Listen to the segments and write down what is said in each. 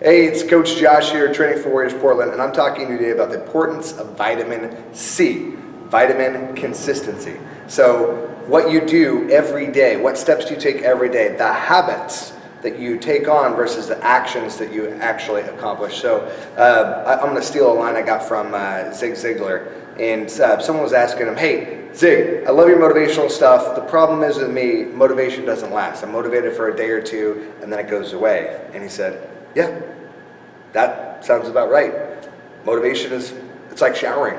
Hey, it's Coach Josh here, Training for Warriors Portland, and I'm talking today about the importance of vitamin C, vitamin consistency. So what you do every day, what steps do you take every day, the habits that you take on versus the actions that you actually accomplish. So I'm going to steal a line I got from Zig Ziglar, and someone was asking him, hey, Zig, I love your motivational stuff. The problem is with me, motivation doesn't last. I'm motivated for a day or two, and then it goes away. And he said, yeah, that sounds about right. Motivation it's like showering.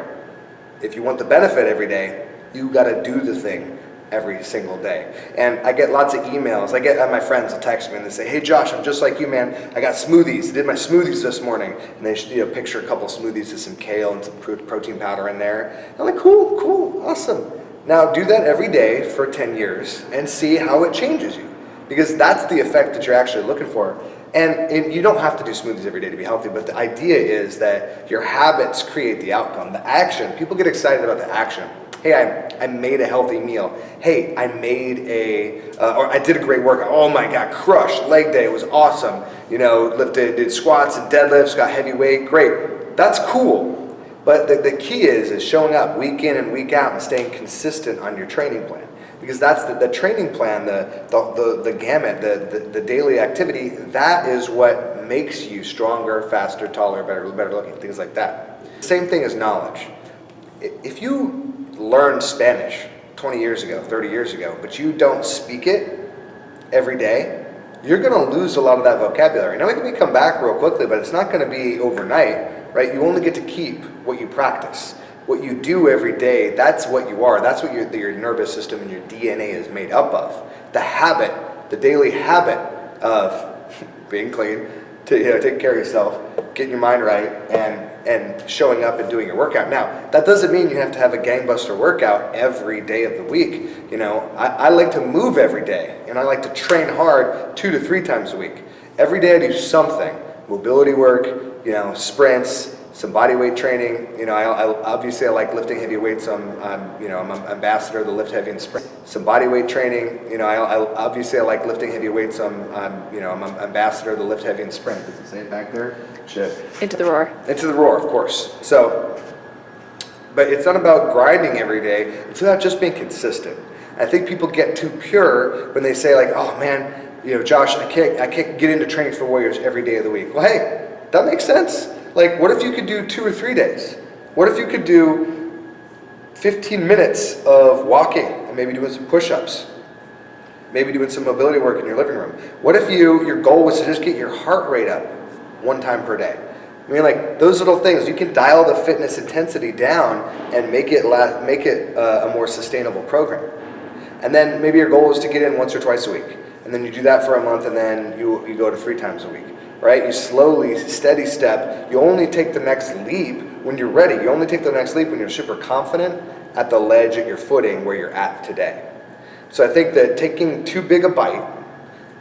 If you want the benefit every day, you got to do the thing every single day. And I get lots of emails. I get my friends will text me and they say, hey Josh, I'm just like you, man. I got smoothies. I did my smoothies this morning. And they picture a couple smoothies with some kale and some protein powder in there. I'm like, cool, awesome. Now do that every day for 10 years and see how it changes you. Because that's the effect that you're actually looking for. And you don't have to do smoothies every day to be healthy, but the idea is that your habits create the outcome. The action, people get excited about the action. Hey, I made a healthy meal. Hey, I made or I did a great workout. Oh my God, crushed leg day, it was awesome. Did squats and deadlifts, got heavy weight, great. That's cool. But the key is showing up week in and week out and staying consistent on your training plan. Because that's the training plan, the gamut, the daily activity, that is what makes you stronger, faster, taller, better looking, things like that. Same thing as knowledge. If you learned Spanish 20 years ago, 30 years ago, but you don't speak it every day, you're going to lose a lot of that vocabulary. Now it can come back real quickly, but it's not going to be overnight, right? You only get to keep what you practice. What you do every day, that's what you are. That's what your nervous system and your DNA is made up of. The habit, the daily habit of being clean, taking care of yourself, getting your mind right, and showing up and doing your workout. Now, that doesn't mean you have to have a gangbuster workout every day of the week. I like to move every day, and I like to train hard 2 to 3 times a week. Every day I do something, mobility work, sprints, some body weight training. I obviously like lifting heavy weights. I'm an ambassador of the lift heavy and sprint. Some body weight training. I obviously like lifting heavy weights. I'm an ambassador of the lift heavy and sprint. Does it say it back there? Should. Into the roar. Into the roar, of course. So, but it's not about grinding every day. It's about just being consistent. I think people get too pure when they say like, oh man, Josh, I can't get into training for Warriors every day of the week. Well, hey, that makes sense. Like, what if you could do 2 or 3 days? What if you could do 15 minutes of walking and maybe doing some push-ups? Maybe doing some mobility work in your living room? What if your goal was to just get your heart rate up 1 time per day? I mean, like, those little things, you can dial the fitness intensity down and make it a more sustainable program. And then maybe your goal is to get in 1 or 2 a week. And then you do that for a month, and then you go to 3 times a week. Right? You slowly, steady step. You only take the next leap when you're ready. You only take the next leap when you're super confident at the ledge at your footing where you're at today. So I think that taking too big a bite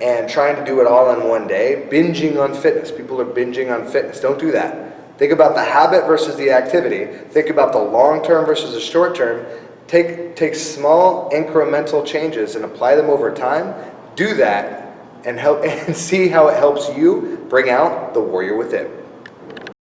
and trying to do it all in one day, binging on fitness. People are binging on fitness. Don't do that. Think about the habit versus the activity. Think about the long term versus the short term. Take small incremental changes and apply them over time. Do that and see how it helps you bring out the warrior within.